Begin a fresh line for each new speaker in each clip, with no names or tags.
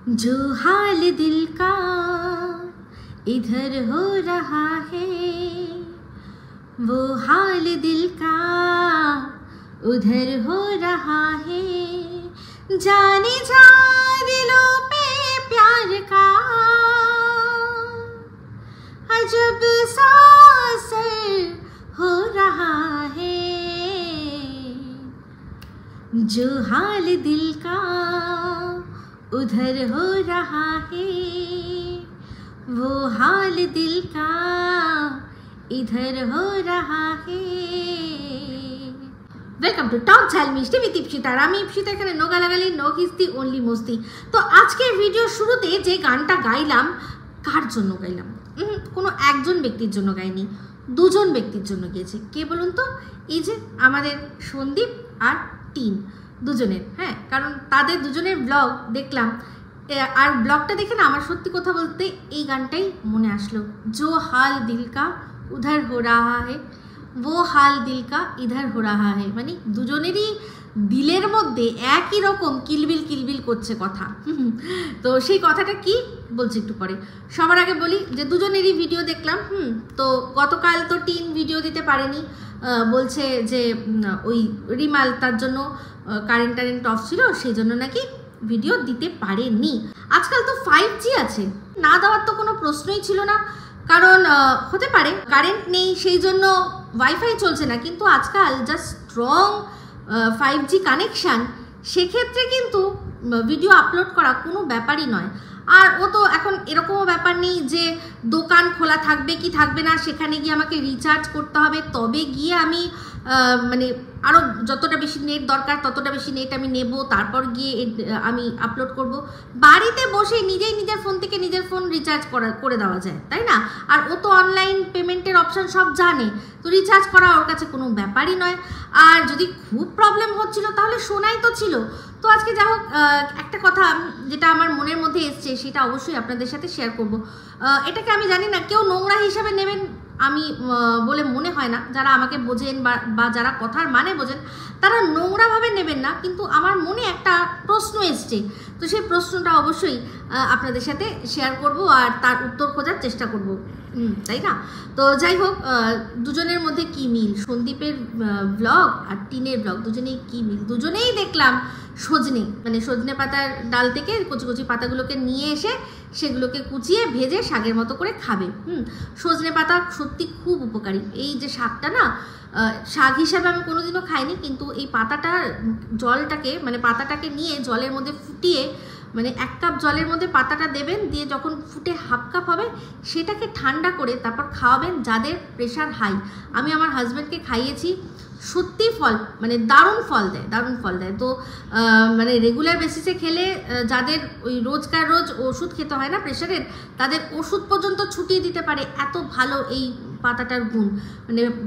जो हाल दिल का इधर हो रहा है वो हाल दिल का उधर हो रहा है। जाने जा दिलों पे प्यार का अजब सा असर हो रहा है। जो हाल दिल का उधर हो रहा है वो हाल दिल का इधर हो रहा है। वेलकम टू टॉक झाल मिष्टी विद इप्सिता। আর আমি ইপ্সিতা, এখানে নো গালাগালি, নো কিস্তি, অনলি মস্তি। তো আজকের ভিডিও শুরুতে যে গানটা গাইলাম, কার জন্য গাইলাম? কোনো একজন ব্যক্তির জন্য গাইনি, দুজন ব্যক্তির জন্য গিয়েছে। কে বলুন তো? এই যে আমাদের সন্দীপ আর টিন, দুজনের। হ্যাঁ, কারণ তাদের দুজনের ব্লগ দেখলাম, আর ব্লগটা দেখে না আমার সত্যি কথা বলতে এই গানটাই মনে আসলো। জো হাল দিল কা উধার হো রাহা হে वो हाल दिल का इधर हो रहा है। মানে দুজনেরই দিলের মধ্যে একই রকম কিলবিল কিলবিল করছে কথা। তো সেই কথাটা কি বলছি একটু পরে। সবার আগে বলি যে দুজনেরই ভিডিও দেখলাম। তো গতকাল তো টিন ভিডিও দিতে পারেনি, বলছে যে ওই রিমাল তার জন্য কারেন্ট অফ ছিল, সেই জন্য নাকি ভিডিও দিতে পারেনি। আজকাল তো 5G আছে, না দেওয়ার তো কোনো প্রশ্নই ছিল না। কারণ হতে পারে কারেন্ট নেই সেই জন্য ওয়াইফাই চলছে না, কিন্তু আজকাল জাস্ট স্ট্রং 5G কানেকশান, সেক্ষেত্রে কিন্তু ভিডিও আপলোড করা কোনো ব্যাপারই নয়। আর ও তো এখন এরকমও ব্যাপার নেই যে দোকান খোলা থাকবে কি থাকবে না, সেখানে গিয়ে আমাকে রিচার্জ করতে হবে, তবে গিয়ে আমি মানে আরও যতটা বেশি নেট দরকার ততটা বেশি নেট আমি নেব, তারপর গিয়ে আমি আপলোড করব। বাড়িতে বসে নিজেই নিজের ফোন থেকে নিজের ফোন রিচার্জ করে দেওয়া যায়, তাই না? আর ও তো অনলাইন পেমেন্টের অপশান সব জানে, তো রিচার্জ করা ওর কাছে কোনো ব্যাপারই নয়। আর যদি খুব প্রবলেম হচ্ছিল তাহলে শোনাই তো ছিল। তো আজকে যা হোক, একটা কথা যেটা আমার মনের মধ্যে এসছে সেটা অবশ্যই আপনাদের সাথে শেয়ার করব। এটাকে আমি জানি না কেউ নোংরা হিসাবে নেবেন আমি বলে মনে হয় না। যারা আমাকে বোঝেন বা যারা কথার মানে বোঝেন তারা নোংরাভাবে নেবেন না, কিন্তু আমার মনে একটা প্রশ্ন এসছে, তো সেই প্রশ্নটা অবশ্যই আপনাদের সাথে শেয়ার করব আর তার উত্তর খোঁজার চেষ্টা করব, তাই না? তো যাই হোক, দুজনের মধ্যে কি মিল, সন্দীপের ব্লগ আর টিনের ব্লগ, দুজনেই কি মিল। দুজনেই দেখলাম সজনে পাতার ডাল থেকে কচি কচি পাতাগুলোকে নিয়ে এসে সেগুলোকে কুচিয়ে ভেজে শাকের মতো করে খাবে। সজনে পাতা সত্যি খুব উপকারী। এই যে শাকটা না, শাক হিসাবে আমি কোনোদিনও খাইনি, কিন্তু এই পাতাটার জলটাকে পাতাটাকে নিয়ে জলের মধ্যে ফুটিয়ে, 1 কাপ জলের মধ্যে পাতাটা দেবেন, দিয়ে যখন ফুটে 1/2 কাপ হবে সেটাকে ঠান্ডা করে তারপর খাওয়াবেন যাদের প্রেশার হাই। আমি আমার হাজব্যান্ডকে খাইয়েছি, সত্যি ফল দারুণ ফল দেয়। তো রেগুলার বেসিসে খেলে যাদের ওই রোজ ওষুধ খেতে হয় না প্রেশারের, তাদের ওষুধ পর্যন্ত ছুটিয়ে দিতে পারে, এত ভালো এই পাতাটার গুণ।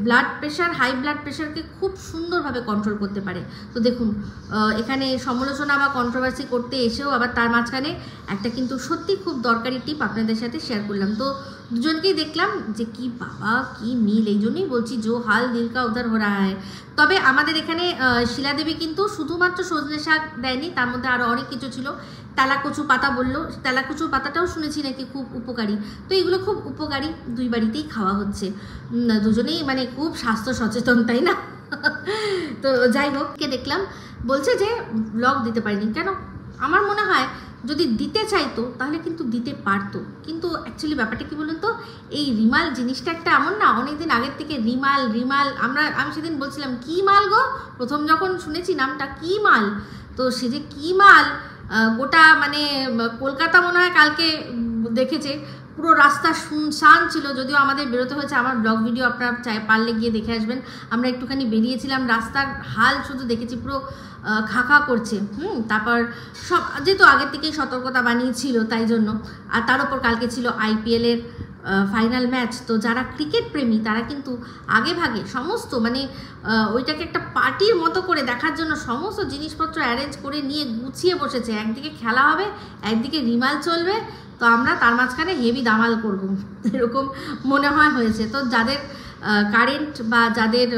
ব্লাড প্রেশার, হাই ব্লাড প্রেশারকে খুব সুন্দরভাবে কন্ট্রোল করতে পারে। তো দেখুন, এখানে সমালোচনা বা কন্ট্রোভার্সি করতে এসেও আবার তার মাঝখানে একটা কিন্তু সত্যি খুব দরকারি টিপ আপনাদের সাথে শেয়ার করলাম। তো দুজনকেই দেখলাম যে কি বাবা কি মিল, এই জন্যই বলছি জো হাল দিল কা উধার হো রাহা হ্যায়। তবে আমাদের এখানে শিলাদেবী কিন্তু শুধুমাত্র সজনে শাক দেয়নি, তার মধ্যে আরও অনেক কিছু ছিল। তেলাকচু পাতা বললো, তেলাকচুর পাতাটাও শুনেছি নাকি খুব উপকারী। তো এগুলো খুব উপকারী, দুই বাড়িতেই খাওয়া হচ্ছে। দুজনেই খুব স্বাস্থ্য সচেতন, তাই না? তো যাই হোক, কে দেখলাম বলছে যে ব্লগ দিতে পারিনি কেন। আমার মনে হয় যদি দিতে চাইতো তাহলে কিন্তু দিতে পারতো, কিন্তু অ্যাকচুয়ালি ব্যাপারটা কি বলুন তো, এই রিমাল জিনিসটা একটা এমন না, অনেকদিন আগের থেকে রিমাল আমি সেদিন বলছিলাম কি মাল গো, প্রথম যখন শুনেছি নামটা কি মাল, তো সে যে কি মাল গোটা কলকাতা মনে হয় কালকে দেখেছে, পুরো রাস্তা শুনশান ছিল। যদিও আমাদের বেরোতে হয়েছে, আমার ব্লগ ভিডিও আপনারা পারলে গিয়ে দেখে আসবেন। আমরা একটুখানি বেরিয়েছিলাম, রাস্তার হাল শুধু দেখেছি, পুরো খা করছে। তারপর সব যেহেতু আগের থেকেই সতর্কতা বানিয়েছিল তাই জন্য, আর তার উপর কালকে ছিল IPL-এর ফাইনাল ম্যাচ। তো যারা ক্রিকেট প্রেমী তারা কিন্তু আগে ভাগে সমস্ত ওইটাকে একটা পার্টির মতো করে দেখার জন্য সমস্ত জিনিসপত্র অ্যারেঞ্জ করে নিয়ে গুছিয়ে বসেছে। একদিকে খেলা হবে, একদিকে রিমাল চলবে, তো আমরা তার মাঝখানে হেভি দামাল করব, এরকম মনে হয়েছে। তো যাদের কারেন্ট বা যাদের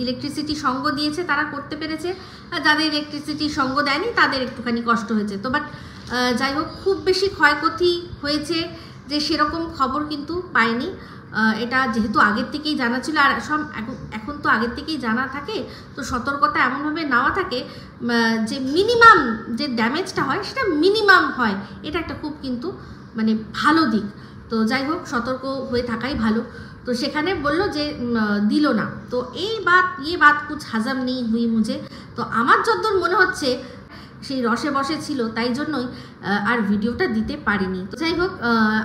ইলেকট্রিসিটি সঙ্গ দিয়েছে তারা করতে পেরেছে, আর যাদের ইলেকট্রিসিটি সঙ্গ দেয়নি তাদের একটুখানি কষ্ট হয়েছে। তো বাট যাই হোক, খুব বেশি ক্ষয়ক্ষতি হয়েছে যে সেরকম খবর কিন্তু পাইনি। এটা যেহেতু আগের থেকেই জানা ছিল, আর এখন তো আগের থেকেই জানা থাকে, তো সতর্কতা এমনভাবে নেওয়া থাকে যে মিনিমাম যে ড্যামেজটা হয় সেটা মিনিমাম হয়। এটা একটা খুব কিন্তু মানে ভালো দিক। তো যাই হোক, সতর্ক হয়ে থাকাই ভালো। তো সেখানে বলল যে দিল না। তো এই বাত কুছ হাজম নেই হুই মুঝে। তো আমার যতদূর মনে হচ্ছে সেই রসে বসে ছিল, তাই জন্যই আর ভিডিওটা দিতে পারিনি। তো যাই হোক,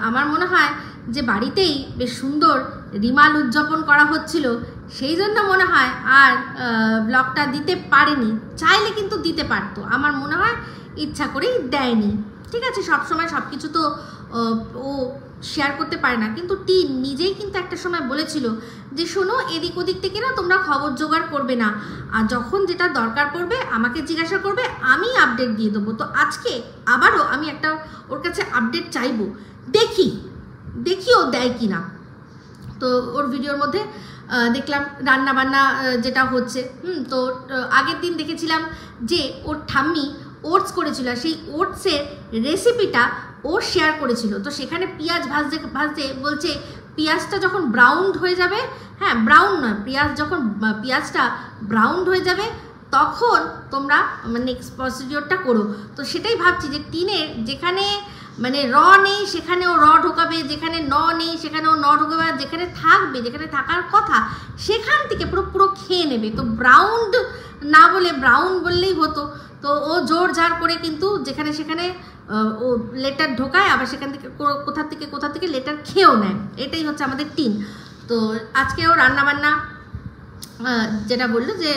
আমার মনে হয় যে বাড়িতেই বেশ সুন্দর রিমাল উদযাপন করা হচ্ছিল, সেই জন্য মনে হয় আর ব্লগটা দিতে পারেনি। চাইলে কিন্তু দিতে পারতো, আমার মনে হয় ইচ্ছা করেই দেয়নি। ঠিক আছে, সবসময় সব কিছু তো ও শেয়ার করতে পারে না, কিন্তু টিন নিজেই কিন্তু একটা সময় বলেছিল যে শোনো, এদিক ওদিক থেকে না তোমরা খবর জোগাড় করবে না, আর যখন যেটা দরকার পড়বে আমাকে জিজ্ঞাসা করবে, আমি আপডেট দিয়ে দেবো। তো আজকে আবারও আমি একটা ওর কাছে আপডেট চাইবো, দেখি ও দেয় কি না। তো ওর ভিডিওর মধ্যে দেখলাম রান্না বান্না যেটা হচ্ছে, তো আগের দিন দেখেছিলাম যে ওর ঠাম্মি ওটস করেছিল, সেই ওটসের রেসিপিটা ও শেয়ার করেছিল। তো সেখানে পেঁয়াজ ভাজতে বলছে পেঁয়াজটা যখন ব্রাউন হয়ে যাবে, হ্যাঁ ব্রাউন নয়, পেঁয়াজটা ব্রাউন হয়ে যাবে তখন তোমরা নেক্সট প্রসিডিওরটা করো। তো সেটাই ভাবছি যে টিনের যেখানে মানে র নেই সেখানে ও র ঢোকাবে, যেখানে ন নেই সেখানে ও ন ঢোকাবে, আর যেখানে থাকবে, যেখানে থাকার কথা সেখান থেকে পুরো খেয়ে নেবে। তো ব্রাউন্ড না বলে ব্রাউন বললেই হতো। তো ও জোর জার করে কিন্তু যেখানে সেখানে ও লেটার ঢোকায়, আবার সেখান থেকে কোথা থেকে লেটার খেয়েও নেয়। এটাই হচ্ছে আমাদের টিন। তো আজকে ও রান্নাবান্না যেটা বললো যে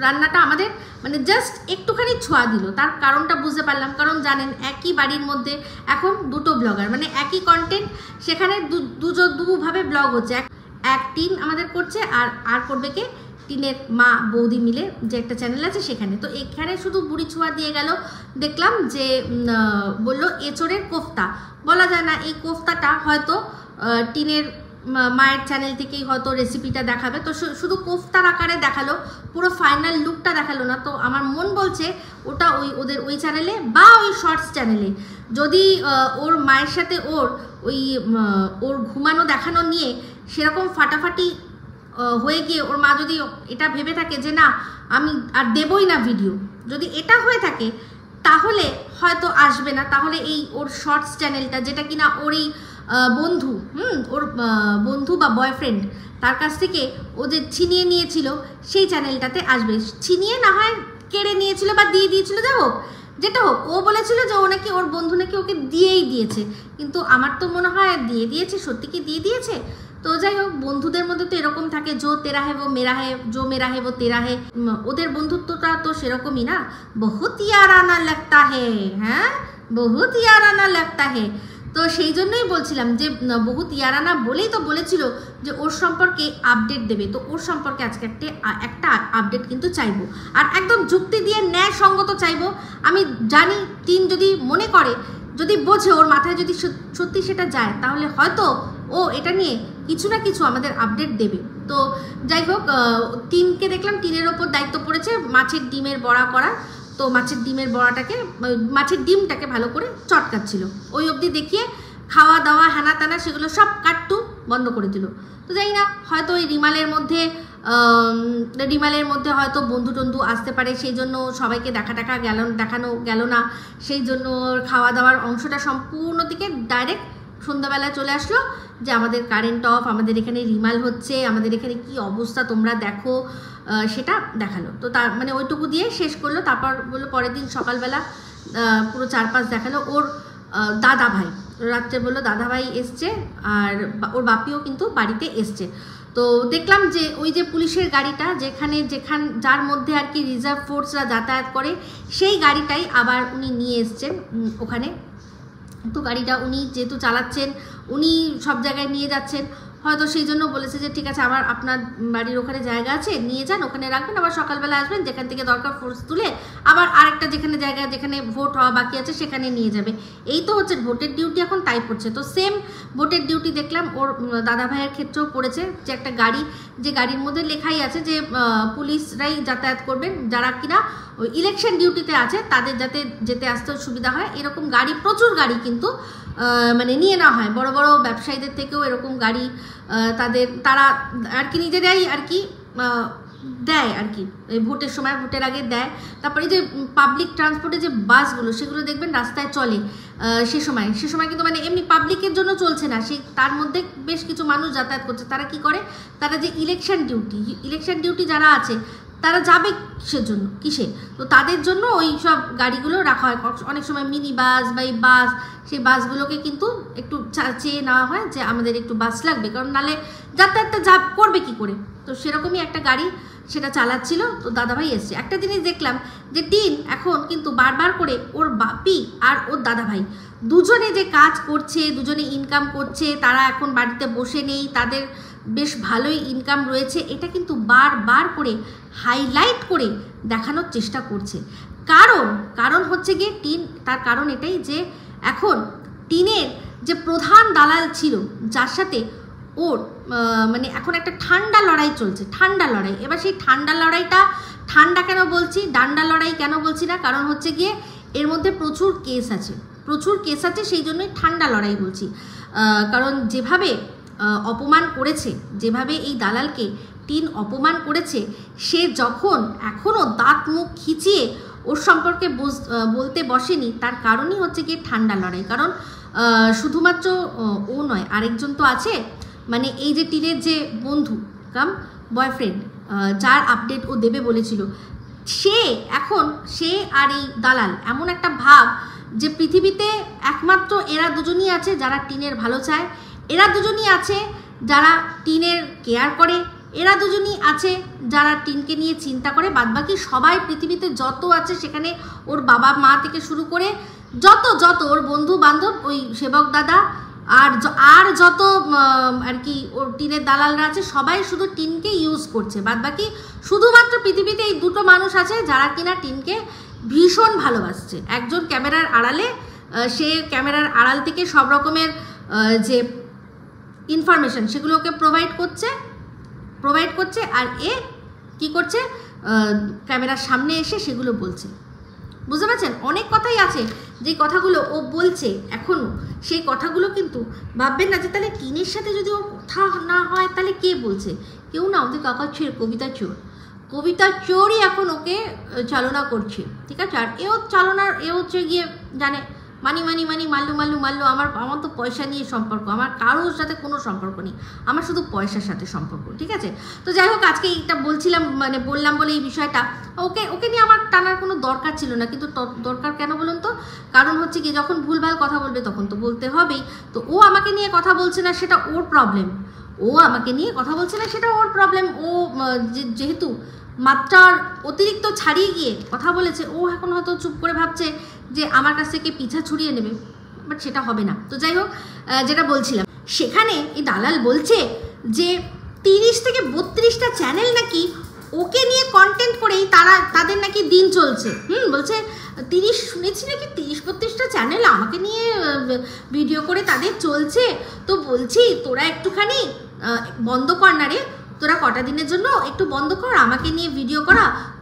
রান্নাটা আমাদের মানে জাস্ট একটুখানি ছোঁয়া দিল, তার কারণটা বুঝতে পারলাম। কারণ জানেন একই বাড়ির মধ্যে এখন দুটো ব্লগার, মানে একই কন্টেন্ট, সেখানে দুভাবে ব্লগ হচ্ছে। এক টিন আমাদের করছে, আর করবে কে, টিনের মা বৌদি মিলে যে একটা চ্যানেল আছে সেখানে। তো এখানে শুধু বুড়ি ছোঁয়া দিয়ে গেল। দেখলাম যে বললো এঁচোড়ের কোফতা, বলা যায় না এই কোফতাটা হয়তো টিনের মায়ের চ্যানেল থেকেই হয়তো রেসিপিটা দেখাবে। তো শুধু কোফতার আকারে দেখালো, পুরো ফাইনাল লুকটা দেখালো না। তো আমার মন বলছে ওটা ওদের ওই চ্যানেলে বা ওই শর্টস চ্যানেলে যদি ওর মায়ের সাথে ওর ঘুমানো দেখানো নিয়ে সেরকম ফাটাফাটি হয়ে গিয়ে ওর মা যদি এটা ভেবে থাকে যে না আমি আর দেবই না ভিডিও, যদি এটা হয়ে থাকে তাহলে হয়তো আসবে না। তাহলে এই ওর শর্টস চ্যানেলটা, যেটা কিনা ওর এই বন্ধু ওর বন্ধু বা বয়ফ্রেন্ড তার কাছ থেকে ও যে ছিনিয়ে নিয়েছিল, সেই চ্যানেলটাতে আসবে। ছিনিয়ে না হয় কেড়ে নিয়েছিল বা দিয়ে দিয়েছিল, যেটা হোক, ও বলেছিল যে ও নাকি ওর বন্ধু নাকি ওকে দিয়েই দিয়েছে, কিন্তু আমার তো মনে হয় দিয়ে দিয়েছে, সত্যি কি দিয়ে দিয়েছে। তো যাই হোক, বন্ধুদের মধ্যে তো এরকম থাকে, জো তেরা হে वो मेरा है, जो मेरा है वो तेरा है। ওদের বন্ধুত্বটা তো সেরকমই না, বহুত ইয়ারানা লাগতা হে, হ্যাঁ বহুত ইয়ারানা লাগতা হে। তো সেই জন্যই বলছিলাম যে বহুত ইয়ারানা বলেই তো বলেছিল যে ওর সম্পর্কে আপডেট দেবে। তো ওর সম্পর্কে আজকে একটা আপডেট কিন্তু চাইবো, আর একদম যুক্তি দিয়ে ন্যায়সঙ্গত চাইবো। আমি জানি টিন যদি মনে করে, যদি বোঝে, ওর মাথায় যদি সত্যি সেটা যায়, তাহলে হয়তো ও এটা নিয়ে কিছু না কিছু আমাদের আপডেট দেবে। তো যাই হোক, টিনকে দেখলাম টিনের ওপর দায়িত্ব পড়েছে মাছের ডিমের বড়া করা। তো মাছের ডিমটাকে ভালো করে চটকাচ্ছিল, ওই অবধি দেখিয়ে খাওয়া দাওয়া হ্যানা ত্যানা সেগুলো সব কাট্টু বন্ধ করে দিল। তো জানি না, হয়তো ওই রিমালের মধ্যে হয়তো বন্ধু টন্ধু আসতে পারে, সেই জন্য সবাইকে দেখানো গেল না, সেই জন্য খাওয়া দাওয়ার অংশটা সম্পূর্ণ থেকে ডাইরেক্ট সন্ধ্যাবেলায় চলে আসলো যে আমাদের কারেন্ট অফ, আমাদের এখানে রিমাল হচ্ছে, আমাদের এখানে কি অবস্থা তোমরা দেখো, সেটা দেখালো। তো তার মানে ওইটুকু দিয়ে শেষ করলো। তারপর বললো পরের দিন সকালবেলা পুরো চারপাশ দেখালো। ওর দাদা ভাই রাত্রে বললো দাদা ভাই এসছে, আর ওর বাপিও কিন্তু বাড়িতে এসছে। তো দেখলাম যে ওই যে পুলিশের গাড়িটা যার মধ্যে আর কি রিজার্ভ ফোর্সরা যাতায়াত করে, সেই গাড়িটাই আবার উনি নিয়ে এসছেন ওখানে। তো গাড়িটা উনি যেহেতু চালাচ্ছেন, উনি সব জায়গায় নিয়ে যাচ্ছেন, হয়তো সেই জন্য বলেছে যে ঠিক আছে আপনার বাড়ির ওখানে জায়গা আছে, নিয়ে যান, ওখানে রাখবেন, আবার সকালবেলা আসবেন, যেখান থেকে দরকার ফোর্স তুলে আবার আরেকটা যেখানে জায়গা যেখানে ভোট হওয়া বাকি আছে সেখানে নিয়ে যাবে। এই তো হচ্ছে ভোটের ডিউটি এখন তাই পড়ছে। তো সেম ভোটের ডিউটি দেখলাম ওর দাদা ভাইয়ের ক্ষেত্রেও পড়েছে, যে একটা গাড়ি, যে গাড়ির মধ্যে লেখাই আছে যে পুলিশরাই যাতায়াত করবেন, যারা কিনা ওই ইলেকশন ডিউটিতে আছে তাদের যাতে যেতে আসতে সুবিধা হয়, এরকম গাড়ি, প্রচুর গাড়ি কিন্তু মানে নিয়ে নেওয়া হয়। বড় বড় ব্যবসায়ীদের থেকেও এরকম গাড়ি তারা আর কি নিজেরাই আর কি দেয় আর কি, ভোটের সময়, ভোটের আগে দেয়। তারপরে যে পাবলিক ট্রান্সপোর্টে যে বাসগুলো, সেগুলো দেখবেন রাস্তায় চলে সে সময় কিন্তু মানে এমনি পাবলিকের জন্য চলছে না, তার মধ্যে বেশ কিছু মানুষ যাতায়াত করছে। তারা কি করে, তারা যে ইলেকশন ডিউটি যারা আছে তারা যাবে কিসের জন্য, কিসে, তো তাদের জন্য ওই সব গাড়িগুলো রাখা হয়। অনেক সময় মিনি বাস বা এই বাস, সেই বাসগুলোকে কিন্তু একটু চেয়ে নেওয়া হয় যে আমাদের একটু বাস লাগবে, কারণ নালে যাতায়াতটা করবে কি করে। তো সেরকমই একটা গাড়ি সেটা চালাচ্ছিল। তো দাদাভাই এসছে। একটা জিনিস দেখলাম যে টিন এখন কিন্তু বারবার করে ওর বাপি আর ওর দাদাভাই দুজনে যে কাজ করছে, দুজনে ইনকাম করছে, তারা এখন বাড়িতে বসে নেই, তাদের বেশ ভালোই ইনকাম রয়েছে, এটা কিন্তু বারবার করে হাইলাইট করে দেখানোর চেষ্টা করছে। কারণ হচ্ছে গিয়ে টিন, তার কারণ এটাই যে এখন টিনের যে প্রধান দালাল ছিল, যার সাথে ওর মানে এখন একটা ঠান্ডা লড়াই চলছে, ঠান্ডা লড়াই। এবার সেই ঠান্ডা লড়াইটা, ঠান্ডা কেন বলছি, ডান্ডা লড়াই কেন বলছি না, কারণ হচ্ছে গিয়ে এর মধ্যে প্রচুর কেস আছে, সেই জন্যই ঠান্ডা লড়াই বলছি। কারণ যেভাবে অপমান করেছে, যেভাবে এই দালালকে টিন অপমান করেছে, সে যখন এখনও দাঁত মুখ খিচিয়ে ওর সম্পর্কে বলতে বসেনি, তার কারণই হচ্ছে গিয়ে ঠান্ডা লড়াই। কারণ শুধুমাত্র ও নয়, আরেকজন তো আছে, মানে এই যে টিনের যে বন্ধু কাম বয়ফ্রেন্ড, যার আপডেট ও দেবে বলেছিল, সে আর এই দালাল এমন একটা ভাব যে পৃথিবীতে একমাত্র এরা দুজনই আছে যারা টিনের ভালো চায়, এরা দুজনই আছে যারা টিনের কেয়ার করে, এরা দুজনই আছে যারা টিনকে নিয়ে চিন্তা করে। বাদবাকি সবাই পৃথিবীতে যত আছে, সেখানে ওর বাবা মা থেকে শুরু করে যত ওর বন্ধু বান্ধব, ওই সেবক দাদা আর যত আর কি ওর টিনের দালালরা আছে, সবাই শুধু টিনকে ইউজ করছে। বাদবাকি শুধুমাত্র পৃথিবীতে এই দুটো মানুষ আছে যারা কিনা টিনকে ভীষণ ভালোবাসছে। একজন ক্যামেরার আড়ালে, সে ক্যামেরার আড়াল থেকে সব রকমের যে ইনফরমেশন সেগুলোকে প্রোভাইড করছে, আর এ কি করছে, ক্যামেরার সামনে এসে সেগুলো বলছে। বুঝতে পারছেন, অনেক কথাই আছে যে কথাগুলো ও বলছে এখনও, সেই কথাগুলো কিন্তু ভাববেন না যে তাহলে টিনের সাথে যদি ওর কথা না হয় তাহলে কে বলছে, কেউ না, আমাদের কাকা কবিতা চোরই এখন ওকে চালনা করছে, ঠিক আছে। আর এ হচ্ছে গিয়ে জানে মানি মাল্লু, আমার তো পয়সা নিয়ে সম্পর্ক, আমার কারোর সাথে কোনো সম্পর্ক নেই, আমার শুধু পয়সার সাথে সম্পর্ক, ঠিক আছে। তো যাই হোক, আজকে এইটা বললাম বলে এই বিষয়টা, ওকে নিয়ে আমার টানার কোনো দরকার ছিল না, কিন্তু দরকার কেন বলুন তো, কারণ হচ্ছে কি, যখন ভুলভাল কথা বলবে তখন তো বলতে হবেই। তো ও আমাকে নিয়ে কথা বলছে না, সেটা ওর প্রবলেম, ও যেহেতু মাত্রার অতিরিক্ত ছাড়িয়ে গিয়ে কথা বলেছে, ও এখন হয়তো চুপ করে ভাবছে যে আমার কাছ থেকে পিছা ছুড়িয়ে নেবে, বাট সেটা হবে না। তো যাই হোক, যেটা বলছিলাম, সেখানে এই দালাল বলছে যে 30 থেকে 32টা চ্যানেল নাকি ওকে নিয়ে কন্টেন্ট করেই তাদের নাকি দিন চলছে। বলছে শুনেছি নাকি 30-32টা চ্যানেল আমাকে নিয়ে ভিডিও করে তাদের চলছে। তো বলছি তোরা একটুখানি বন্ধ কর না রে, তোরা কটা দিনের জন্য একটু বন্ধ কর, আমাকে নিয়ে ভিডিও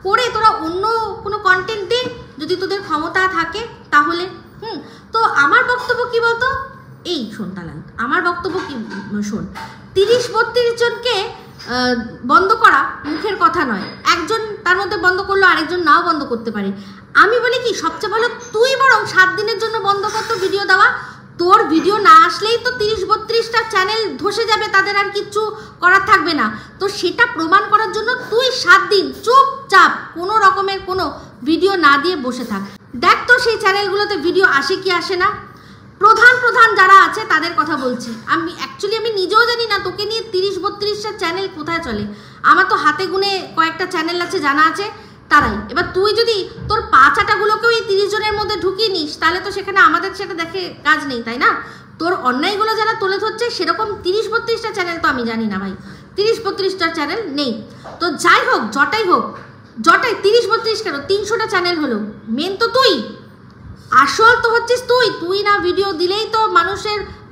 করে তোরা অন্য কোনো কন্টেন্ট দে, যদি তোদের ক্ষমতা থাকে তাহলে। তো আমার বক্তব্য কি বলতো, এই শোন দালাল, আমার বক্তব্য কি শোন, 30-32 জনকে বন্ধ করা মুখের কথা নয়, একজন তার মধ্যে বন্ধ করলো, আরেকজন নাও বন্ধ করতে পারে। আমি বলি কি, সবচেয়ে ভালো তুই বরং 7 দিনের জন্য বন্ধ করতো ভিডিও দেওয়া, তোর ভিডিও না আসলেই তো 30-32টা চ্যানেল ধসে যাবে, তাদের আর কিচ্ছু করার থাকবে না। তো সেটা প্রমাণ করার জন্য তুই 7 দিন চুপচাপ কোনো রকমের কোনো ভিডিও না দিয়ে বসে থাক, দেখ তো সেই চ্যানেলগুলোতে ভিডিও আসে কি আসে না। প্রধান যারা আছে তাদের কথা বলছি আমি, আমি নিজেও জানি না তোকে নিয়ে 30-32টা চ্যানেল কোথায় চলে, আমার তো হাতে গুনে কয়েকটা চ্যানেল আছে জানা আছে তারাই। এবার তুই যদি তোর 5-8টাগুলোকেও এই 30 জনের মধ্যে ঢুকিয়ে নিস, তাহলে তো সেখানে আমাদের সেটা দেখে কাজ নেই, তাই না। তোর অন্যায়গুলো যারা তুলে ধরছে সেরকম 30-32টা চ্যানেল তো আমি জানি না ভাই, 30-32টা চ্যানেল নেই। তো যাই হোক, জটাই 30-32 কেন 300টা চ্যানেল হলো, মেন তো তুই, আসল তো হচ্ছিস তুই না ভিডিও দিলেই তো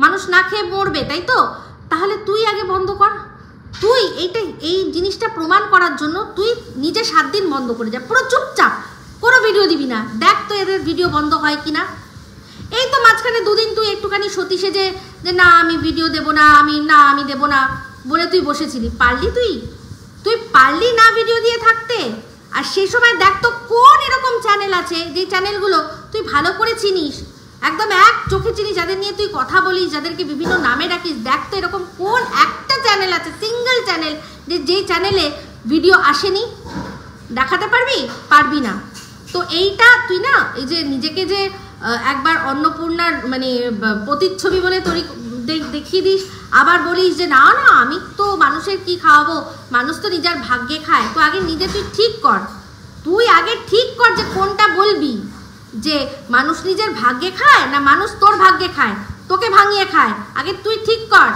মানুষ না খেয়ে মরবে, তাই তো? তাহলে তুই আগে বন্ধ কর। তুই এই জিনিসটা প্রমাণ করার জন্য তুই নিজে 7 দিন বন্ধ করে যা, পুরো চুপচাপ, কোনো ভিডিও দিবি না, দেখ তো এদের ভিডিও বন্ধ হয় কিনা। এই তো মাঝখানে 2 দিন তুই একটুখানি সতী সেজে যে না আমি ভিডিও দেবো না, আমি দেবো না বলে তুই বসেছিলি। পারলি তুই পারলি না ভিডিও দিয়ে থাকতে? আর সেই সময় দেখ তো কোন এরকম চ্যানেল আছে যে চ্যানেলগুলো তুই ভালো করে চিনিস, একদম এক চোখে চিনিস, যাদের নিয়ে তুই কথা বলিস, যাদেরকে বিভিন্ন নামে ডাকিস, দেখ তো এরকম কোন একটা চ্যানেল আছে, সিঙ্গেল চ্যানেল, যেই চ্যানেলে ভিডিও আসেনি। দেখাতে পারবি না। তো এইটা তুই না, এই যে নিজেকে যে একবার অন্নপূর্ণার মানে প্রতিচ্ছবি বলে তোর দেখিয়ে দিস, আবার বলিস যে না আমি তো মানুষের কি খাওয়াবো, মানুষ তো নিজের ভাগ্যে খায়। তো আগে নিজে তুই ঠিক কর যে কোনটা বলবি, যে মানুষ নিজের ভাগ্যে খায় না মানুষ তোর ভাগ্যে খায়, তোকে ভাঙিয়ে খায়, আগে তুই ঠিক কর,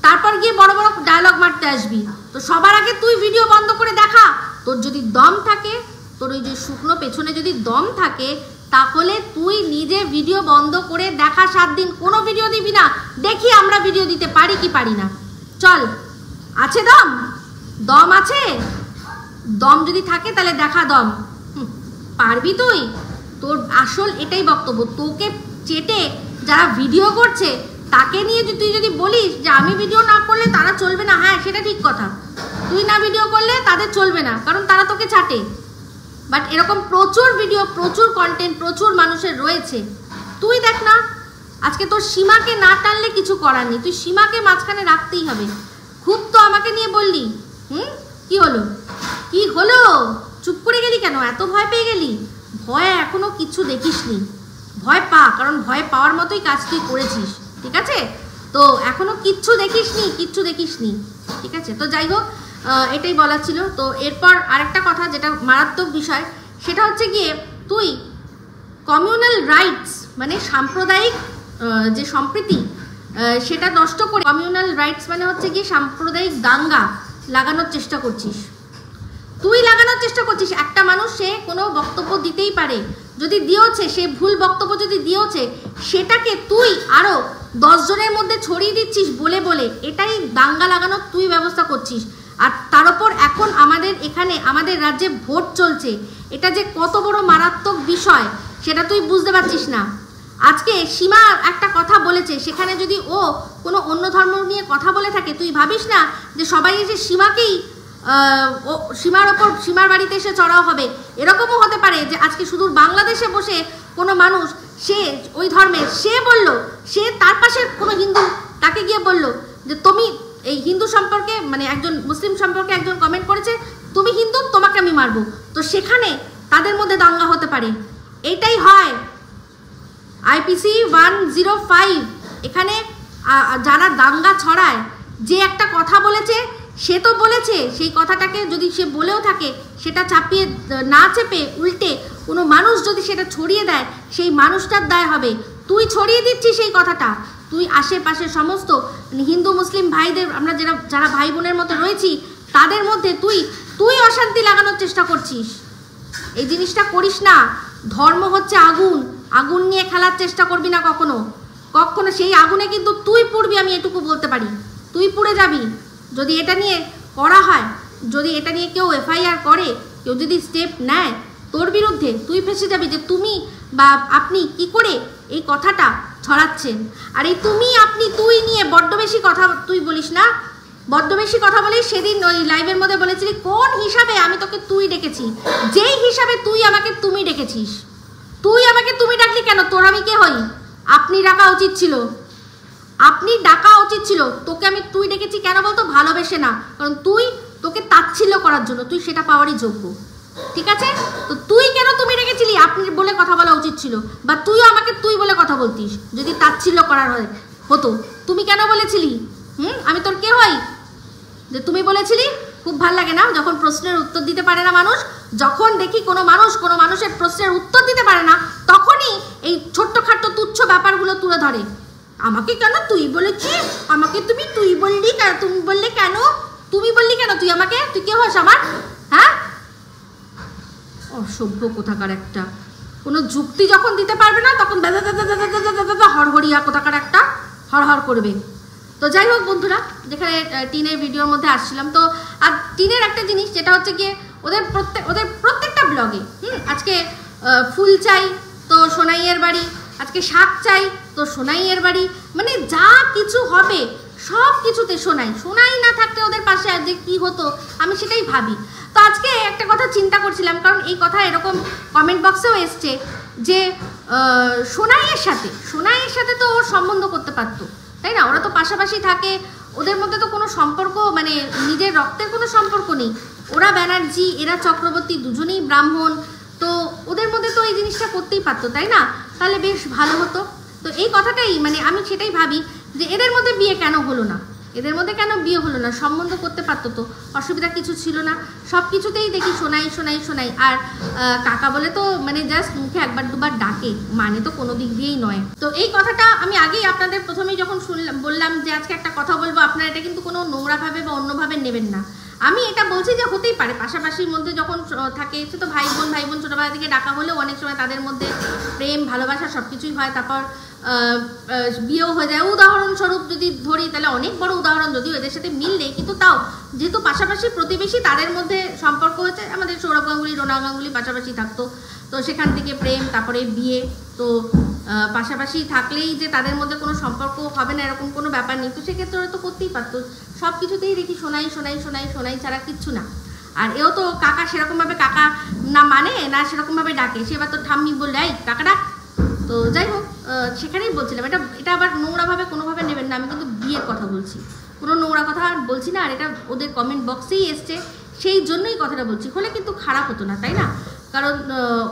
তারপর গিয়ে বড় বড় ডায়লগ মারতে আসবি। তো সবার আগে তুই ভিডিও বন্ধ করে দেখা। তোর যদি দম থাকে, তোর ওই যে শুকনো পেছনে যদি দম থাকে, তাহলে তুই নিজে ভিডিও বন্ধ করে দেখা 7 দিন, কোনো ভিডিও দিবি না, দেখি আমরা ভিডিও দিতে পারি কি পারি না। চল, আছে দম আছে, দম যদি থাকে তাহলে দেখা দম। পারবি তুই? তোর আসল এটাই বক্তব্য। তোকে চেটে যারা ভিডিও করছে তাকে নিয়ে তুই যদি বলিস যে আমি ভিডিও না করলে তারা চলবে না, হ্যাঁ সেটা ঠিক কথা, তুই না ভিডিও করলে তাদের চলবে না, কারণ তারা তোকে চাটে। বাট এরকম প্রচুর ভিডিও, প্রচুর কন্টেন্ট, প্রচুর মানুষের রয়েছে। তুই দেখ না, আজকে তোর সীমাকে না টানলে কিছু করার নেই, তুই সীমাকে মাঝখানে রাখতেই হবে। খুব তো আমাকে নিয়ে বললি, কি হলো চুপ করে গেলি কেন? এত ভয় পেয়ে গেলি? ভয় এখনো কিছু দেখিসনি, ভয় পা, কারণ ভয় পাওয়ার মতোই কাজ তুই করেছিস, ঠিক আছে? তো এখনো কিচ্ছু দেখিসনি, ঠিক আছে? তো যাই হোক, এটাই বলার ছিল। তো এরপর আরেকটা কথা যেটা মারাত্মক বিষয়, সেটা হচ্ছে গিয়ে তুই কমিউনাল রাইটস মানে সাম্প্রদায়িক যে সম্প্রীতি সেটা নষ্ট করে, কমিউনাল রাইটস মানে হচ্ছে গিয়ে সাম্প্রদায়িক দাঙ্গা লাগানোর চেষ্টা করছিস। একটা মানুষ সে কোনো বক্তব্য দিতেই পারে, যদি দিয়েছে সে ভুল বক্তব্য যদি দিয়েছে, সেটাকে তুই আরও 10 জনের মধ্যে ছড়িয়ে দিচ্ছিস বলে, এটাই দাঙ্গা লাগানোর তুই ব্যবস্থা করছিস। আর তার উপর এখন আমাদের রাজ্যে ভোট চলছে, এটা যে কত বড় মারাত্মক বিষয় সেটা তুই বুঝতে পারছিস না। আজকে সীমা একটা কথা বলেছে, সেখানে যদি ও কোনো অন্য ধর্ম নিয়ে কথা বলে থাকে, তুই ভাবিস না যে সবাই এসে সীমাকেই সীমার বাড়িতে এসে চড়াও হবে। এরকমও হতে পারে যে আজকে সুদূর বাংলাদেশে বসে কোনো মানুষ, সে ওই ধর্মের, সে তার পাশের কোনো হিন্দু তাকে গিয়ে বলল যে তুমি এই হিন্দু সম্পর্কে, মানে একজন মুসলিম সম্পর্কে একজন কমেন্ট করেছে, তুমি হিন্দু, তোমাকে আমি মারবো। তো সেখানে তাদের মধ্যে দাঙ্গা হতে পারে। এইটাই হয় IPC 105। এখানে যারা দাঙ্গা ছড়ায়, যে একটা কথা বলেছে সে তো বলেছে, সেই কথাটাকে যদি সে বলেও থাকে, সেটা চাপিয়ে না চেপে উল্টে কোনো মানুষ যদি সেটা ছড়িয়ে দেয়, সেই মানুষটার দায় হবে। তুই ছড়িয়ে দিচ্ছিস সেই কথাটা, তুই আশেপাশে সমস্ত হিন্দু মুসলিম ভাইদের, আমরা যারা ভাই বোনের মতো রয়েছি, তাদের মধ্যে তুই অশান্তি লাগানোর চেষ্টা করছিস। এই জিনিসটা করিস না। ধর্ম হচ্ছে আগুন নিয়ে খেলার চেষ্টা করবি না কখনো। সেই আগুনে কিন্তু তুই পুড়বি, আমি এটুকু বলতে পারি, তুই পুড়ে যাবি। যদি এটা নিয়ে করা হয়, যদি এটা নিয়ে কেউ FIR করে, কেউ যদি স্টেপ নেয় তোর বিরুদ্ধে, তুই ফেসে যাবি যে তুমি বা আপনি কি করে এই কথাটা ছড়াচ্ছেন। আর এই তুই নিয়ে বড্ড বেশি কথা তুই বলিস না, বড্ড বেশি কথা বলিস। সেদিন ওই লাইভের মধ্যে বলেছিলি কোন হিসাবে আমি তোকে তুই ডেকেছি, যেই হিসাবে তুই আমাকে তুমি ডেকেছিস। তুই আমাকে তুমি ডাকলি কেন? তোর আমি কে হই? আপনি ডাকা উচিত ছিল। তোকে আমি তুই ডেকেছি কেন বলতো? ভালোবেসে না, কারণ তোকে তাচ্ছিল্য করার জন্য, তুই সেটা পাওয়ারই যোগ্য, ঠিক আছে? তো তুই কেন তুমি ডেকেছিলি? আপনি বলে কথা বলা উচিত ছিল, বা তুইও আমাকে তুই বলে কথা বলতিস যদি তাচ্ছিল্য করার হতো। তুমি কেন বলেছিলি? আমি তোর কে হই যে তুমি বলেছিলি? খুব ভাল লাগে না যখন প্রশ্নের উত্তর দিতে পারে না মানুষ। যখন দেখি কোনো মানুষের প্রশ্নের উত্তর দিতে পারে না, তখনই এই ছোট্টখাট্ট তুচ্ছ ব্যাপারগুলো তুলে ধরে। আমাকে কেন তুই বলেছিস? আমাকে তুমি তুই বললি কেন? তুমি বললে কেন? তুমি বললি কেন তুই আমাকে? তুই কে হস আমার? হ্যাঁ, অসভ্য কোথাকার একটা। কোনো যুক্তি যখন দিতে পারবে না তখন হরহরিয়া কোথাকার একটা হরহর করবে। তো যাই হোক বন্ধুরা, যেখানে টিনের ভিডিওর মধ্যে আসছিলাম, তো আর টিনের একটা জিনিস যেটা হচ্ছে গিয়ে ওদের প্রত্যেকটা ব্লগে আজকে ফুল চাই তো সোনাইয়ের বাড়ি, আজকে শাক চাই তো সোনাইয়ের বাড়ি, মানে যা কিছু হবে সব কিছুতে সোনাই না থাকতে ওদের পাশে আর যে কী হতো আমি সেটাই ভাবি। তো আজকে একটা কথা চিন্তা করছিলাম, কারণ এই কথা এরকম কমেন্ট বক্সেও এসছে যে সোনাইয়ের সাথে তো ওর সম্বন্ধ করতে পারতো, তাই না? ওরা তো পাশাপাশি থাকে, ওদের মধ্যে তো কোনো সম্পর্ক মানে নিজের রক্তের কোনো সম্পর্ক নেই। ওরা ব্যানার্জি, এরা চক্রবর্তী, দুজনেই ব্রাহ্মণ, তো ওদের মধ্যে তো এই জিনিসটা করতেই পারতো, তাই না? তাহলে বেশ ভালো হতো। তো এই কথাটাই মানে আমি সেটাই ভাবি যে এদের মধ্যে বিয়ে কেন হলো না, সম্বন্ধ করতে পারতো তো, অসুবিধা কিছু ছিল না। সব কিছুতেই দেখি সোনাই। আর কাকা বলে তো মানে জাস্ট মুখে একবার দুবার ডাকে, মানে তো কোনো দিক দিয়েই নয়। তো এই কথাটা আমি আগেই আপনাদের প্রথমেই যখন বললাম যে আজকে একটা কথা বলবো, আপনারা এটা কিন্তু কোনো নোংরাভাবে বা অন্যভাবে নেবেন না। আমি এটা বলছি যে হতেই পারে পাশাপাশির মধ্যে যখন থাকে, সে তো ভাই বোন ছোটোবেলা থেকে ডাকা হলেও অনেক সময় তাদের মধ্যে প্রেম ভালোবাসা সব কিছুই হয়, তারপর বিয়েও হয়ে যায়। উদাহরণস্বরূপ যদি ধরি তাহলে অনেক বড় উদাহরণ, যদিও এদের সাথে মিল নেই, কিন্তু তাও যেহেতু পাশাপাশি প্রতিবেশী তাদের মধ্যে সম্পর্ক হয়েছে। আমাদের সৌরভ গাঙ্গুলি, রোনা গাঙ্গুলি পাশাপাশি থাকতো, তো সেখান থেকে প্রেম, তারপরে বিয়ে। তো পাশাপাশি থাকলেই যে তাদের মধ্যে কোনো সম্পর্ক হবে না এরকম কোনো ব্যাপার নেই। তো সেক্ষেত্রে ওরা তো করতেই পারতো। সব কিছুতেই দেখি সোনাই ছাড়া কিচ্ছু না। আর এও তো কাকা সেরকমভাবে কাকা না মানে না সেরকমভাবে ডাকে, সে এবার তো ঠাম্মি বললে এই কাকা ডাক। তো যাই হোক, সেখানেই বলছিলাম এটা আবার নোংরাভাবে কোনোভাবে নেবেন না। আমি কিন্তু বিয়ের কথা বলছি, কোনো নোংরা কথা বলছি না। আর এটা ওদের কমেন্ট বক্সেই এসছে, সেই জন্যই কথাটা বলছি। হলে কিন্তু খারাপ হতো না, তাই না? কারণ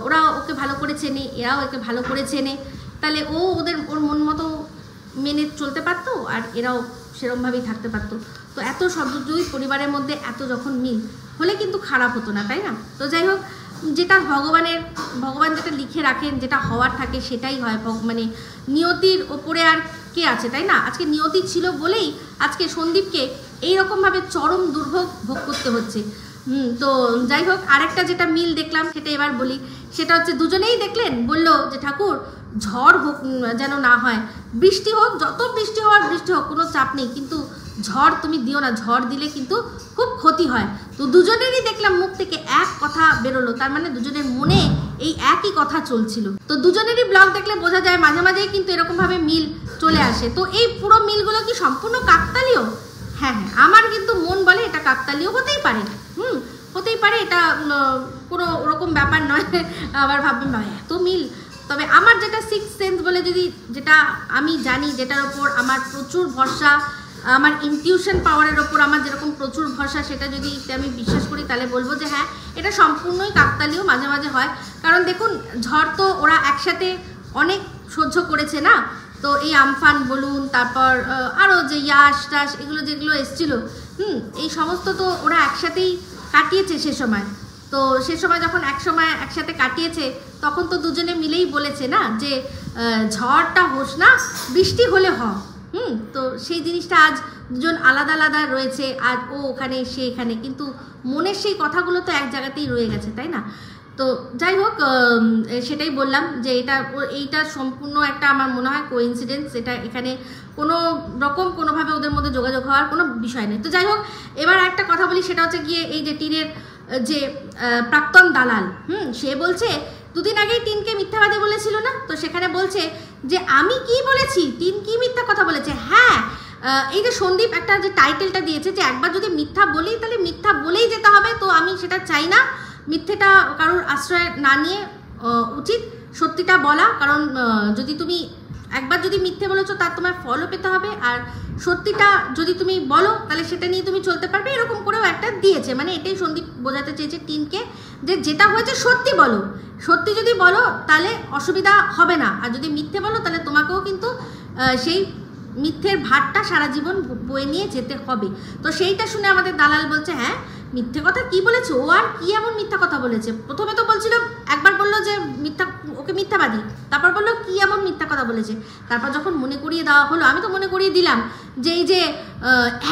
ওরা ওকে ভালো করে চেনে, এরাও একে ভালো করে চেনে, তাহলে ওর মন মতো মেনে চলতে পারতো, আর এরাও সেরমভাবেই থাকতে পারতো। তো এত দুই পরিবারের মধ্যে এত যখন মিল হলে কিন্তু খারাপ হতো না, তাই না? তো যাই হোক, যেটা ভগবান যেটা লিখে রাখেন, যেটা হওয়ার থাকে সেটাই হয়। মানে নিয়তির ওপরে আর কে আছে, তাই না? আজকে নিয়তি ছিল বলেই আজকে সন্দীপকে এইরকমভাবে চরম দুর্ভোগ ভোগ করতে হচ্ছে। তো যাই হোক, আরেকটা যেটা মিল দেখলাম সেটা এবার বলি। সেটা হচ্ছে দুজনেই দেখলেন, বলল যে ঠাকুর ঝড় হোক যেন না হয়, বৃষ্টি হোক, যত বৃষ্টি হোক, কোনো চাপ নেই, কিন্তু ঝড় তুমি দিও না, ঝড় দিলে কিন্তু খুব ক্ষতি হয়। তো দুজনেরই দেখলাম মুখ থেকে এক কথা বেরোলো, তার মানে দুজনের মনে এই একই কথা চলছিল। তো দুজনেরই ব্লগ দেখলে বোঝা যায় মাঝে মাঝেই কিন্তু এরকমভাবে মিল চলে আসে। তো এই পুরো মিলগুলো কি সম্পূর্ণ কাকতালীয়? হ্যাঁ, আমার কিন্তু মন বলে এটা কাকতালীয় হতেই পারে, হতেই পারে, এটা কোনো ওরকম ব্যাপার নয়। আবার ভাববেন ভাই এত মিল। তবে আমার যেটা সিক্স সেন্স বলে যেটা আমি জানি, যেটার ওপর আমার প্রচুর ভরসা, আমার ইনটিউশন পাওয়ারের ওপর আমার যেরকম প্রচুর ভরসা, সেটা যদি আমি বিশ্বাস করি তাহলে বলবো যে হ্যাঁ, এটা সম্পূর্ণই কাকতালীয়, মাঝে মাঝে হয়। কারণ দেখুন, ঝড় তো ওরা একসাথে অনেক সহ্য করেছে না। তো এই আমফান বলুন, তারপর আরও যে ইয়াস টাস যেগুলো এসছিলো, এই সমস্ত তো ওরা একসাথেই কাটিয়েছে সে সময়। তো সে সময় যখন একসাথে কাটিয়েছে, তখন তো দুজনে মিলেই বলেছে না যে ঝড়টা হোস না, বৃষ্টি হলে তো সেই জিনিসটা আজ দুজন আলাদা রয়েছে, আজ ও ওখানে সে এখানে, কিন্তু মনের সেই কথাগুলো তো এক জায়গাতেই রয়ে গেছে, তাই না? তো যাই হোক, সেটাই বললাম যে এইটা সম্পূর্ণ একটা আমার মনে হয় কোইন্সিডেন্স। এটা এখানে কোনো রকম কোনোভাবে ওদের মধ্যে যোগাযোগ হওয়ার কোনো বিষয় নেই। তো যাই হোক, এবার একটা কথা বলি, সেটা হচ্ছে গিয়ে এই যে টিনের যে প্রাক্তন দালাল, সে বলছে দুদিন আগেই টিনকে মিথ্যাবাদী বলেছিল না, তো সেখানে বলছে যে আমি কি বলেছি, টিন কি মিথ্যা কথা বলেছে। হ্যাঁ, এই যে সন্দীপ একটা যে টাইটেলটা দিয়েছে যে একবার যদি মিথ্যা বলি তাহলে মিথ্যা বলেই যেতে হবে, তো আমি সেটা চাই না। মিথ্যেটা কারোর আশ্রয় না নিয়ে উচিত সত্যিটা বলা, কারণ যদি তুমি একবার যদি মিথ্যে বলেছো তার তোমার ফলও পেতে হবে, আর সত্যিটা যদি তুমি বলো তাহলে সেটা নিয়ে তুমি চলতে পারবে, এরকম করেও একটা দিয়েছে। মানে এটাই সন্দীপ বোঝাতে চেয়েছে টিনকে, যে যেটা হয়েছে সত্যি বলো, সত্যি যদি বলো তাহলে অসুবিধা হবে না, আর যদি মিথ্যে বলো তাহলে তোমাকেও কিন্তু সেই মিথ্যের ভারটা সারা জীবন বয়ে নিয়ে যেতে হবে। তো সেইটা শুনে আমাদের দালাল বলছে হ্যাঁ, মিথ্যে কথা কি বলেছে ও, আর কি এমন মিথ্যা কথা বলেছে। প্রথমে তো বলছিল, একবার বললো যে মিথ্যা ও ওকে মিথ্যাবাদী। তারপর বললো কি এমন মিথ্যা কথা বলেছে। তারপর যখন মনে করিয়ে দেওয়া হলো, আমি তো মনে করিয়ে দিলাম যে এই যে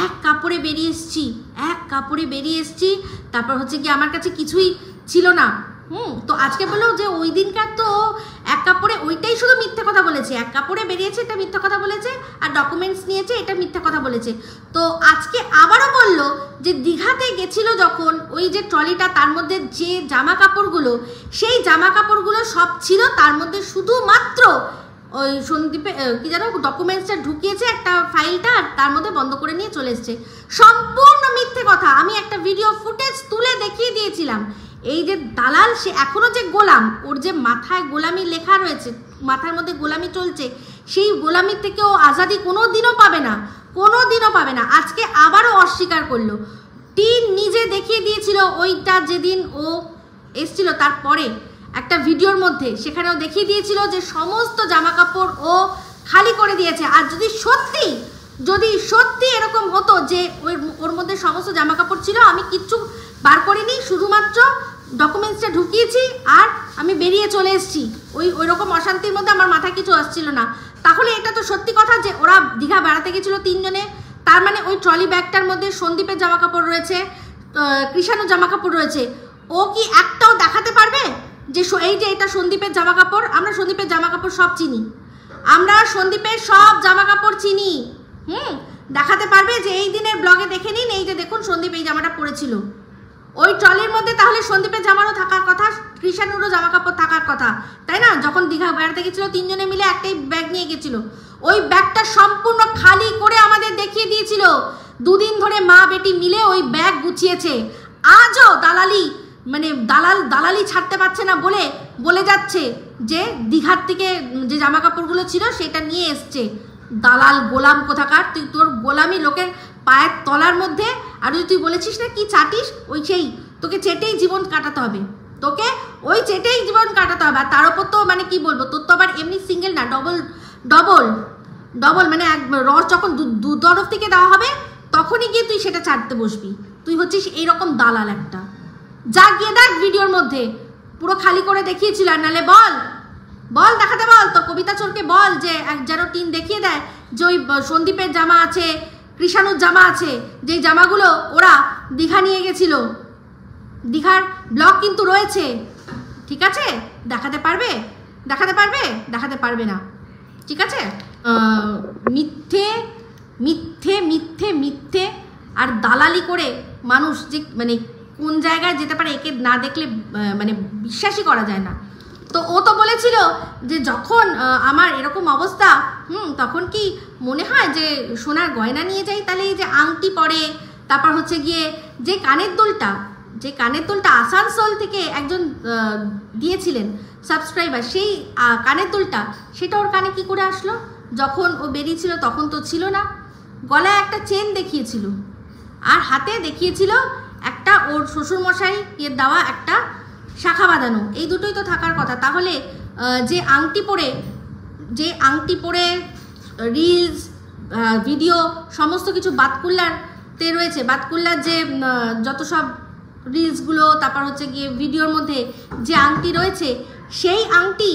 এক কাপড়ে বেরিয়ে এসছি, তারপর হচ্ছে কি আমার কাছে কিছুই ছিল না। তো আজকে বললো যে ওই দিনকার তো এক কাপড়ে, ওইটাই শুধু মিথ্যা কথা বলেছে, এক কাপড়ে বেরিয়েছে এটা মিথ্যা কথা বলেছে, আর ডকুমেন্টস নিয়েছে এটা মিথ্যা কথা বলেছে। তো আজকে আবারও বললো যে দীঘাতে গেছিল যখন, ওই যে ট্রলিটা, তার মধ্যে যে জামা কাপড়গুলো, সেই জামা কাপড়গুলো সব ছিল, তার মধ্যে শুধুমাত্র ওই সন্দীপে কি জানো ডকুমেন্টসটা ঢুকিয়েছে একটা ফাইলটা, আর তার মধ্যে বন্ধ করে নিয়ে চলে এসছে। সম্পূর্ণ মিথ্যে কথা। আমি একটা ভিডিও ফুটেজ তুলে দেখিয়ে দিয়েছিলাম। এই যে দালাল, সে এখনো যে গোলাম, ওর যে মাথায় গোলামি লেখা রয়েছে, মাথার মধ্যে গোলামি চলছে, সেই গোলামির থেকে ও আজাদি কোনোদিনও পাবে না। আজকে আবারও অস্বীকার করলো। টিন নিজে দেখিয়ে দিয়েছিল ওইটা যেদিন ও এসছিল, তারপরে একটা ভিডিওর মধ্যে সেখানেও দেখিয়ে দিয়েছিল যে সমস্ত জামা কাপড় ও খালি করে দিয়েছে। আর যদি সত্যি এরকম হতো যে ওর মধ্যে সমস্ত জামা কাপড় ছিল, আমি কিচ্ছু বার করিনি, শুধুমাত্র ডকুমেন্টসটা ঢুকিয়েছি আর আমি বেরিয়ে চলে এসেছি, ওই রকম অশান্তির মধ্যে আমার মাথায় কিছু আসছিল না, তাহলে এটা তো সত্যি কথা যে ওরা দীঘা বেড়াতে গেছিলো তিনজনে। তার মানে ওই ট্রলি ব্যাগটার মধ্যে সন্দীপের জামা কাপড় রয়েছে, কৃষাণুর জামা কাপড় রয়েছে। ও কি একটাও দেখাতে পারবে যে এই যে এটা সন্দীপের জামা কাপড়? আমরা সন্দীপের জামা কাপড় সব চিনি, চিনি। দেখাতে পারবে যে এই দিনের ব্লগে দেখে নিন, এই যে দেখুন সন্দীপ এই জামাটা পরেছিল ওই ট্রলির মধ্যে, তাহলে সন্দীপের জামারও থাকার কথা, কৃষাণুরও জামা কাপড় থাকার কথা, তাই না? যখন দীঘা বেড়াতে গেছিল তিনজনে মিলে একটাই ব্যাগ নিয়ে গেছিল, ওই ব্যাগটা সম্পূর্ণ খালি করে আমাদের দেখিয়ে দিয়েছিল। দুদিন ধরে মা বেটি মিলে ওই ব্যাগ গুছিয়েছে। আজও দালালি ছাড়তে পারছে না বলে যাচ্ছে যে দীঘার থেকে যে জামা কাপড়গুলো ছিল সেটা নিয়ে এসছে। দালাল গোলাম কোথাকার, তুই তোর গোলামি লোকের পায়ের তলার মধ্যে। আর যদি তুই বলেছিস না কি চাটিস, তোকে চেটেই জীবন কাটাতে হবে, আর তার উপর তো মানে কি বলবো, তোর তো আবার এমনি সিঙ্গেল না, ডবল মানে রস যখন দু তরফ থেকে দেওয়া হবে তখনই গিয়ে তুই সেটা ছাড়তে বসবি। তুই হচ্ছিস এইরকম দালাল একটা। যা গিয়ে দেখ ভিডিওর মধ্যে পুরো খালি করে দেখিয়েছিল। আর নাহলে বল দেখাতে বল, তো কবিতা চোরকে বল যে যেন টিন দেখিয়ে দেয় যে ওই সন্দীপের জামা আছে, কৃষাণুর জামা আছে, যেই জামাগুলো ওরা দীঘা নিয়ে গেছিল। দীঘার ব্লগ কিন্তু রয়েছে, ঠিক আছে? দেখাতে পারবে? দেখাতে পারবে না, ঠিক আছে? মিথ্যে আর দালালি করে মানুষ যে মানে কোন জায়গায় যেতে পারে, একে না দেখলে মানে বিশ্বাসই করা যায় না। তো ও তো বলেছিল যে যখন আমার এরকম অবস্থা, তখন কি মনে হয় যে সোনার গয়না নিয়ে যাই, তাহলে এই যে আংটি পরে, তারপর হচ্ছে গিয়ে যে কানের দুলটা আসানসোল থেকে একজন দিয়েছিলেন সাবস্ক্রাইবার, সেই কানের দুলটা সেটা ওর কানে কি করে আসলো? যখন ও বেরিয়েছিল তখন তো ছিল না। গলায় একটা চেন দেখিয়েছিল আর হাতে দেখিয়েছিল একটা ওর শ্বশুরমশাই দেওয়া একটা শাখা বাঁধানো, এই দুটোই তো থাকার কথা। তাহলে যে আংটি পরে রিলস ভিডিও সমস্ত কিছু বাতকুল্লাতে রয়েছে, বাতকুল্লার যে যত সব রিলসগুলো, তারপর হচ্ছে গিয়ে ভিডিওর মধ্যে যে আংটি রয়েছে, সেই আংটি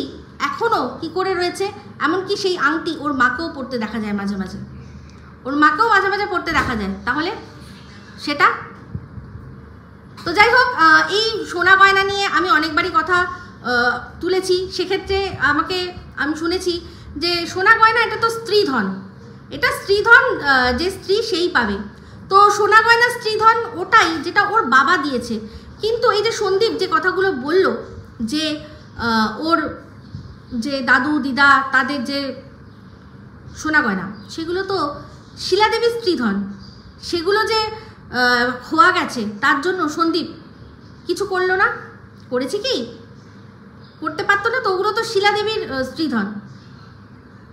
এখনও কি করে রয়েছে? এমনকি সেই আংটি ওর মাকেও পড়তে দেখা যায় মাঝে মাঝে, পড়তে দেখা যায়। তাহলে সেটা তো যাই হোক, এই সোনা গয়না নিয়ে আমি অনেকবারই কথা তুলেছি। সেক্ষেত্রে আমি শুনেছি যে সোনা গয়না এটা তো স্ত্রীধন, যে স্ত্রী সেই পাবে। তো সোনা গয়না স্ত্রীধন ওটাই যেটা ওর বাবা দিয়েছে। কিন্তু এই যে সন্দীপ যে কথাগুলো বলল যে ওর যে দাদু দিদা তাদের যে সোনা গয়না, সেগুলো তো শিলাদেবীর স্ত্রীধন, সেগুলো যে খোয়া গেছে তার জন্য সন্দীপ কিছু করলো না। করেছে কি? করতে পারতো না তো? ওগুলো তো শিলাদেবীর স্ত্রীধন।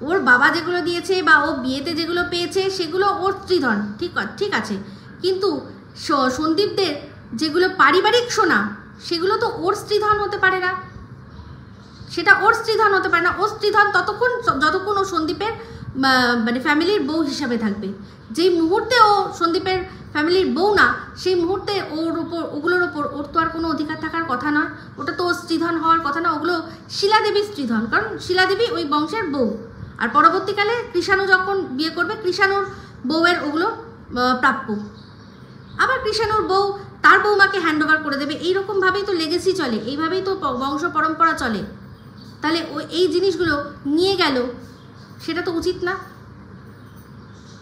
ওর বাবা যেগুলো দিয়েছে বা ও বিয়েতে যেগুলো পেয়েছে সেগুলো ওর স্ত্রীধন, ঠিক আছে। কিন্তু সন্দীপদের যেগুলো পারিবারিক সোনা, সেগুলো তো ওর স্ত্রীধন হতে পারে না, সেটা ওর স্ত্রীধন হতে পারে না। ওর স্ত্রীধন যতক্ষণ ও সন্দীপের মানে ফ্যামিলির বউ হিসাবে থাকবে। যেই মুহূর্তে ও সন্দীপের ফ্যামিলির বউ না, সেই মুহূর্তে ওগুলোর ওপর ওর তো আর কোনো অধিকার থাকার কথা নয়, ওটা তো স্ত্রীধন হওয়ার কথা না, ওগুলো শিলাদেবীর স্ত্রীধন, কারণ শিলাদেবী ওই বংশের বউ। আর পরবর্তীকালে কৃষাণু যখন বিয়ে করবে, কৃষাণুর বউয়ের ওগুলো প্রাপ্য, আবার কৃষাণুর বউ তার বৌমাকে হ্যান্ড ওভার করে দেবে। এইরকমভাবেই তো লেগেসি চলে, এইভাবেই তো বংশ পরম্পরা চলে। তাহলে এই জিনিসগুলো নিয়ে গেল, সেটা তো উচিত না।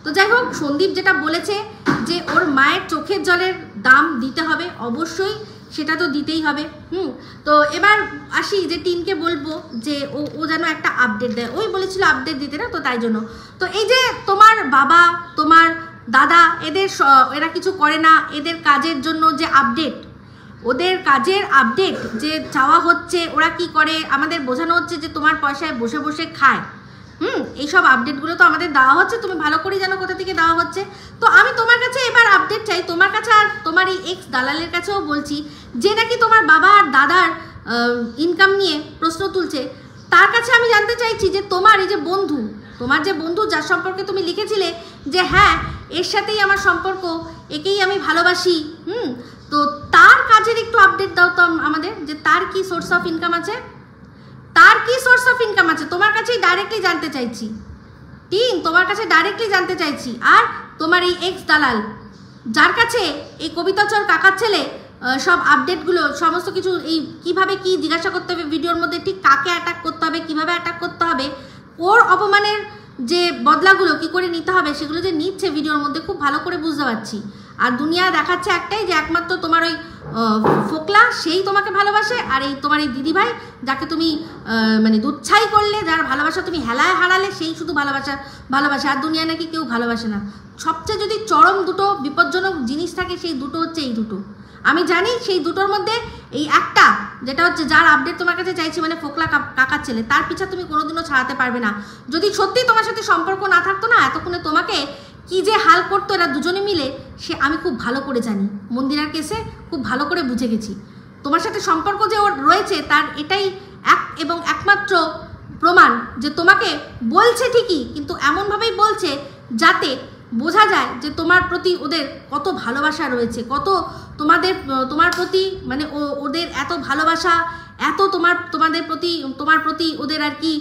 তো যাই হোক, সন্দীপ যেটা বলেছে যে ওর মায়ের চোখের জলের দাম দিতে হবে, অবশ্যই সেটা তো দিতেই হবে। তো এবার আসি যে টিনকে বলবো যে ও যেন একটা আপডেট দেয়, ওই বলেছিল আপডেট দিতে না, তো তাই জন্য। তো এই যে তোমার বাবা, তোমার দাদা, এরা কিছু করে না, এদের কাজের জন্য যে আপডেট, ওদের কাজের আপডেট যে চাওয়া হচ্ছে, ওরা কি করে, আমাদের বোঝানো হচ্ছে যে তোমার পয়সায় বসে বসে খায়। এইসব আপডেটগুলো তো আমাদের দেওয়া হচ্ছে, তুমি ভালো করে জানো কোথা থেকে দেওয়া হচ্ছে। তো আমি তোমার কাছে এবার আপডেট চাই, তোমার কাছে আর তোমার এই এক্স দালালের কাছেও বলছি, যে নাকি তোমার বাবা আর দাদার ইনকাম নিয়ে প্রশ্ন তুলছে, তার কাছে আমি জানতে চাইছি যে তোমার এই যে বন্ধু, তোমার যে বন্ধু যার সম্পর্কে তুমি লিখেছিলে যে হ্যাঁ এর সাথেই আমার সম্পর্ক, একেই আমি ভালোবাসি, তো তার কাজের একটু আপডেট দাও তো আমাদের, যে তার কি সোর্স অফ ইনকাম আছে, তার কি সোর্স অফ ইনকাম আছে, তোমার কাছেই ডাইরেক্টলি জানতে চাইছি টিন, তোমার কাছে ডাইরেক্টলি জানতে চাইছি। আর তোমার এই এক্স দালাল, যার কাছে এই কবিতাচর কাকার ছেলে সব আপডেটগুলো সমস্ত কিছু, এই কিভাবে কি জিজ্ঞাসা করতে হবে ভিডিওর মধ্যে, ঠিক কাকে অ্যাটাক করতে হবে, কিভাবে অ্যাটাক করতে হবে, ওর অপমানের যে বদলাগুলো কি করে নিতে হবে, সেগুলো যে নিচ্ছে ভিডিওর মধ্যে খুব ভালো করে বুঝতে পারছি। আর দুনিয়া দেখাচ্ছে একটাই, যে একমাত্র তোমার ওই ফোকলা সেই তোমাকে ভালোবাসে, আর এই তোমার এই দিদিভাই যাকে তুমি মানে দুচ্ছাই করলে, যার ভালোবাসা তুমি হেলায় হারালে, সেই শুধু ভালোবাসে, আর দুনিয়া নাকি কেউ ভালোবাসে না। সবচেয়ে যদি চরম দুটো বিপজ্জনক জিনিস থাকে, সেই দুটো হচ্ছে এই দুটো। আমি জানি সেই দুটোর মধ্যে এই একটা, যেটা হচ্ছে যার আপডেট তোমার কাছে চাইছি, মানে ফোকলা কাকার ছেলে, তার পিছা তুমি কোনোদিনও ছাড়াতে পারবে না। যদি সত্যি তোমার সাথে সম্পর্ক না থাকতো না, এতক্ষণে তোমাকে কি যে হাল করতো এরা দুজনে মিলে, সে আমি খুব ভালো করে জানি। মন্দিরার কেসে খুব ভালো করে বুঝে গেছি। তোমার সাথে সম্পর্ক যে ওর রয়েছে, তার এটাই এক এবং একমাত্র প্রমাণ, যে তোমাকে বলছে ঠিকই, কিন্তু এমনভাবেই বলছে যাতে বোঝা যায় যে তোমার প্রতি ওদের কত ভালোবাসা রয়েছে, কত তোমার প্রতি, মানে ওদের এত ভালোবাসা, এত তোমার প্রতি ওদের আর কি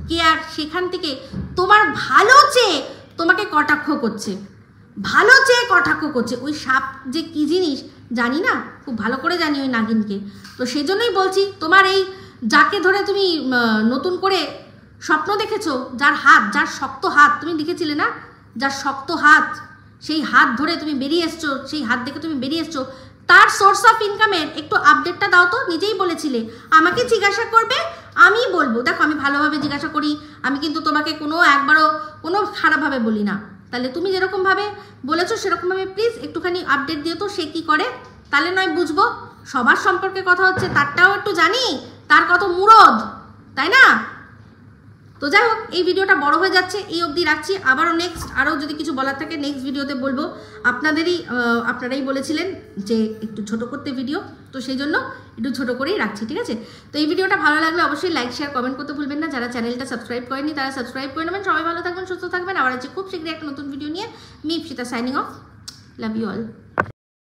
কেয়ার, সেখান থেকে তোমার ভালো চেয়ে তোমাকে কটাক্ষ করছে, ভালো চেয়ে কটাক্ষ করছে। ওই সাপ যে কি জিনিস জানি না, খুব ভালো করে জানি ওই নাগিনকে। তো সেই জন্যই বলছি, তোমার এই যাকে ধরে তুমি নতুন করে স্বপ্ন দেখেছো, যার শক্ত হাত, তুমি লিখেছিলে না, যার শক্ত হাত, সেই হাত ধরে তুমি বেরিয়ে এসছো, সেই হাত দেখে তুমি বেরিয়ে এসছো, তার সোর্স অফ ইনকামের একটু আপডেটটা দাও তো। নিজেই বলেছিলে আমাকে জিজ্ঞাসা করবে, আমি বলবো। দেখো, আমি ভালোভাবে জিজ্ঞাসা করি, আমি কিন্তু তোমাকে একবারও কোনো খারাপভাবে বলি না। তাহলে তুমি যেরকমভাবে বলেছো সেরকমভাবে প্লিজ একটুখানি আপডেট দিও তো, সে কী করে, তাহলে নয় বুঝবো। সবার সম্পর্কে কথা হচ্ছে, তারটাও একটু জানি, তার কত মুরদ, তাই না? তো যাই হোক, এই ভিডিওটা বড় হয়ে যাচ্ছে, এই অবধি রাখছি। আরও যদি কিছু বলার থাকে নেক্সট ভিডিওতে বলবো। আপনারাই বলেছিলেন যে একটু ছোট করতে ভিডিও, তো সেই জন্য একটু ছোট করেই রাখছি, ঠিক আছে? তো এই ভিডিওটা ভালো লাগলে অবশ্যই লাইক, শেয়ার, কমেন্ট করতে ভুলবেন না। যারা চ্যানেলটা সাবস্ক্রাইব করেনি তারা সাবস্ক্রাইব করে নেবেন। সবাই ভালো থাকবেন, সুস্থ থাকবেন। আবার আছে খুব শীঘ্রই একটা নতুন ভিডিও নিয়ে। Me Ipsita signing off. Love you all.